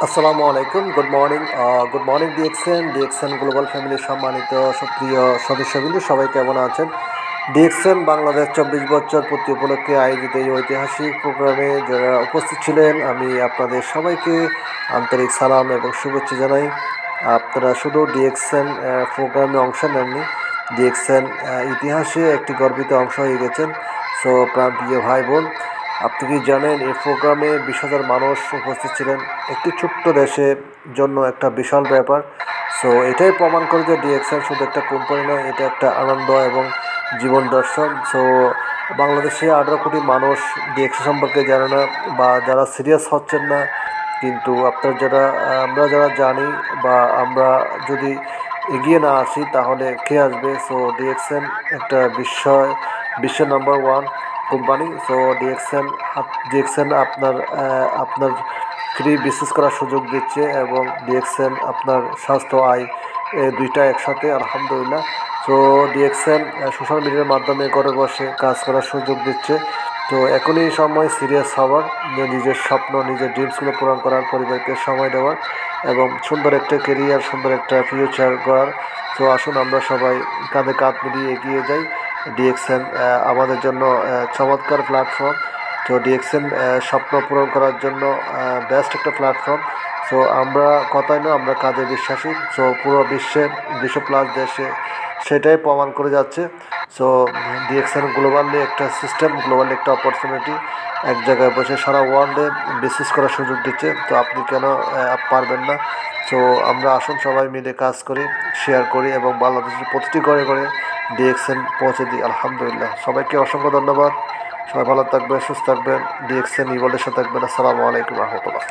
আসসালামু আলাইকুম, good morning DXN global ফ্যামিলির সম্মানিত সুপ্রিয় সদস্যবৃন্দ, সবাই কেমন আছেন? ডিএক্সএন বাংলাদেশ 24 বছর পূর্তি উপলক্ষে আয়োজিত এই ঐতিহাসিক প্রোগ্রামে যারা উপস্থিত ছিলেন, আমি আপনাদের সবাইকে আন্তরিক সালাম এবং শুভেচ্ছা জানাই। আপনারা শুধু ডিএক্সএন প্রোগ্রামে অংশ নেননি, ডিএক্সএন ইতিহাসে একটি গর্বিত অংশ হয়ে গেছেন। সো প্রিয় ভাই বোন, আপনি কি জানেন এই প্রোগ্রামে 20,000 মানুষ উপস্থিত ছিলেন? একটি ছোট্ট দেশের জন্য একটা বিশাল ব্যাপার। সো এটাই প্রমাণ করে যে ডিএক্সএল শুধু একটা কোম্পানি নয়, এটা একটা আনন্দ এবং জীবন দর্শন। সো বাংলাদেশে 18 কোটি মানুষ ডিএক্সএল সম্পর্কে জানে না বা যারা সিরিয়াস হচ্ছেন না, কিন্তু আমরা যারা জানি বা আমরা যদি এগিয়ে না আসি তাহলে কে আসবে? সো ডিএক্সএল একটা বিশ্বের number one company. So DXN আপনার ফ্রি বিজনেস করার সুযোগ দিচ্ছে এবং ডিএক্সএন আপনার স্বাস্থ্য আয় দুইটা একসাথে, আলহামদুলিল্লাহ। সো ডিএক্সএন সোশ্যাল মিডিয়ার মাধ্যমে ঘরে বসে কাজ করার সুযোগ দিচ্ছে। তো এখনই সময় সিরিয়াস হওয়ার, নিজের স্বপ্ন নিজের ড্রিমসগুলো পূরণ করার, পরিবারকে সময় দেওয়ার এবং সুন্দর একটা কেরিয়ার, সুন্দর একটা ফিউচার গড়ার। তো আসুন আমরা সবাই কাঁধে কাঁধ মিলিয়ে এগিয়ে যাই। ডিএক্সএন আমাদের জন্য চমৎকার প্ল্যাটফর্ম। তো ডিএক্সএন স্বপ্ন পূরণ করার জন্য বেস্ট একটা প্ল্যাটফর্ম। সো আমরা কথাই নয়, আমরা কাজে বিশ্বাসী। সো পুরো বিশ্বের 200+ দেশে সেটাই প্রমাণ করে যাচ্ছে। সো ডিএক্সএন গ্লোবালি একটা সিস্টেম, গ্লোবালি একটা অপরচুনিটি, এক জায়গায় বসে সারা ওয়ার্ল্ডে বিজনেস করার সুযোগ দিচ্ছে। তো আপনি কেন পারবেন না? সো আমরা আসুন সবাই মিলে কাজ করি, শেয়ার করি এবং বাংলাদেশের প্রতিটি ঘরে ঘরে ডিএক্সএন পৌঁছে দিই, আলহামদুলিল্লাহ। সবাইকে অসংখ্য ধন্যবাদ। সবাই ভালো থাকবেন, সুস্থ থাকবেন, ডিএক্সএন ইভোল্টের সাথে থাকবেন। আসসালামু আলাইকুম রহমতুল্লাহ।